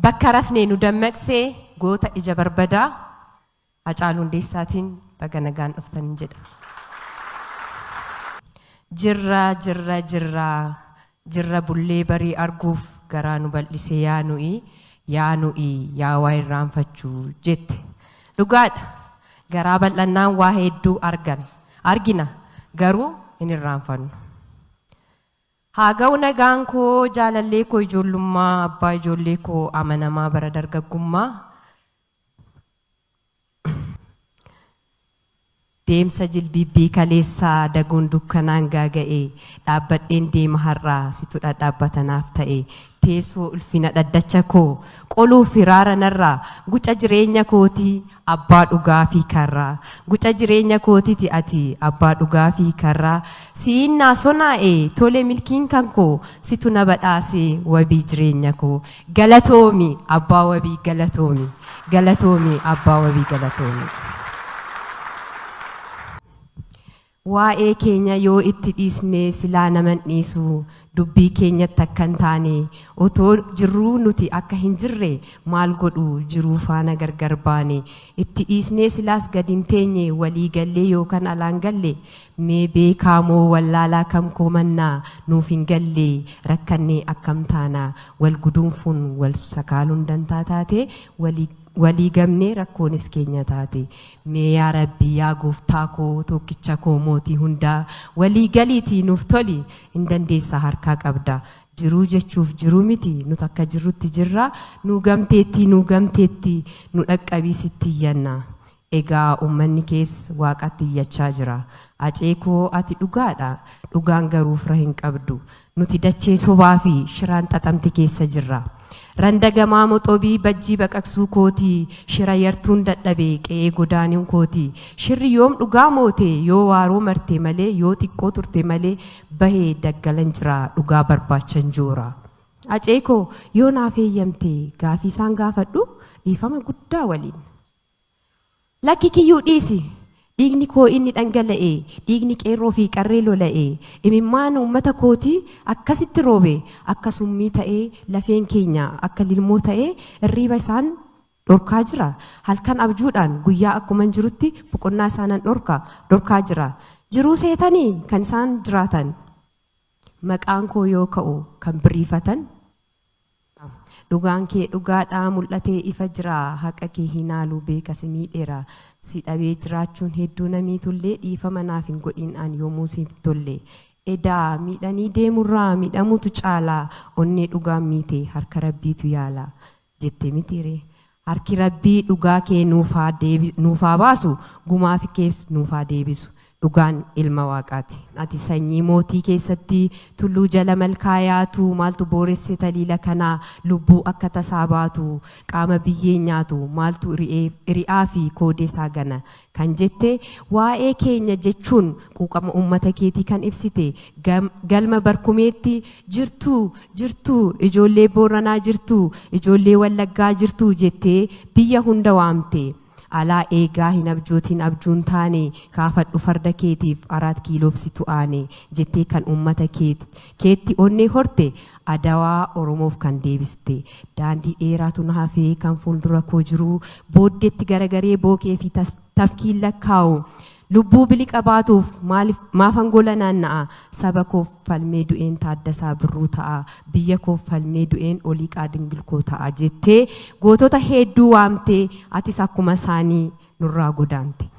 bakka rafnee nu dammaqsee goota ija barbadaa Hacaaluu Hundeessaatiin baga nagaan dhuftanii jedha. Jirra bullee barii arguuf garaa nu bal'isee yaa nuyi yaa waa irraanfachuu jette. Dhugaadha garaa bal'annaan waa hedduu argina garuu hin irraanfannu. Haa ga'u nagaan koo jaalallee koo ijoollummaa abbaa ijoollee koo amanamaa bara dargaggummaa. Deemsa jilbibbii kaleessaa daguun dukkanaan gaaga'ee dhaabbadheen deema har'aa situ dhaabbatanaaf ta'e teessoo ulfina dhaddacha koo qoluu firaara narraa guca jireenya kootii abbaa dhugaa fi karraa guca jireenya kootiiti ati abbaa dhugaa fi karraa siinnaa sonaa'e tole milkiin kan koo situ na badhaasee wabii jireenya koo galatoomi abbaa wabii galatoomi abbaa wabii galatoomi. Waa'ee keenya yoo itti dhiisnee silaa naman dhiisu dubbii keenyatti akka hin taane otoo jirruu nuti akka hin jirre maal godhu jiruu faana gargar baane itti dhiisnee silaas gadi hin teenye walii gallee yookaan alaan galle mee beekaamoo wallaalaa kam koomannaa nuuf hin galle rakkannee akkam taana wal guduunfuun wal sakaaluun dantaa taate walii gamnee rakkoonis keenya taate mee yaa rabbii yaa gooftaa koo tokkicha koo mootii hundaa walii galiitii nuuf toli hin dandeessa harkaa qabda jiruu jechuuf jiruu miti nuti akka jirrutti jirra nu gamteetti nu dhaqqabii sitti iyyanna. Egaa uummanni kees waaqatti iyyachaa jira aceekoo ati dhugaadha dhugaan garuu fira hin qabdu nuti dachee sobaa fi shiraan xaxamte keessa jirra. Randagamaa moxobii bajjii baqaqsuu kootii shira yartuun dadhabee qe'ee godaaniin kootii shirri yoom dhugaa moote yoo waaroo marte malee yoo xiqqoo turte malee bahee daggalan jira dhugaa barbaachan joora. Aceekoo yoo naaf eeyyamte gaafii isaan gaafadhu dhiifama guddaa waliin. Lakki kiyyuu dhiisi dhiigni koo inni dhangala'e dhiigni qeerroo fi qarree lola'e imimmaan uummata kootii akkasitti roobe akka summii ta'ee lafeen keenya akka lilmoo ta'ee irriiba isaan dhorkaa jira halkan abjuudhaan guyyaa akkuma jirutti boqonnaa isaanan dhorkaa jira jiruu seetanii kan isaan jiraatan maqaan koo yoo ka'u kan biriifatan. Dhugaan kee dhugaadhaa mul'atee ifa jira haqa kee hinaaluu beeka si miidheera si dhabee jiraachuun hedduu namii tullee dhiifama naaf hin godhin an yoomuu siif tolle edaa miidhanii deemurraa miidhamutu caalaa onnee dhugaan miite harka rabbiitu yaala jette mitiire harki rabbii dhugaa kee nuufaa baasu gumaaf kees nuufaa deebisu. Dhugaan ilma waaqaati. Ati sanyii mootii keessatti tulluu jala malkaa yaatu maaltu booresse taliila kanaa lubbuu akka tasaa baatu qaama biyyee nyaatu maaltu ri'aa fi koodeesaa gana kan jette waa'ee keenya jechuun quuqama uummata keetii kan ibsite galma barkumeetti jirtu ijoollee Booranaa jirtu ijoollee Wallaggaa jirtu jettee biyya hunda waamte. Alaa eegaa hin abjootiin abjuun taane kaafadhu farda keetiif 4 kiiloof si tu'aane jettee kan uummata keetti onnee horte adawaa Oromoof kan deebiste daandii dheeraatu na hafee kan fuuldura koo jiru booddeetti garagaree bookee fi tafkiin lakkaa'u lubbuu biliqa baatuuf maafan gola naanna'a saba koof falmee du'een Taaddasaa Birruu ta'a biyya koof falmee du'een Oliiqaa Dingilkoo ta'a jettee gootota hedduu waamtee atis akkuma isaanii nurraa godaante.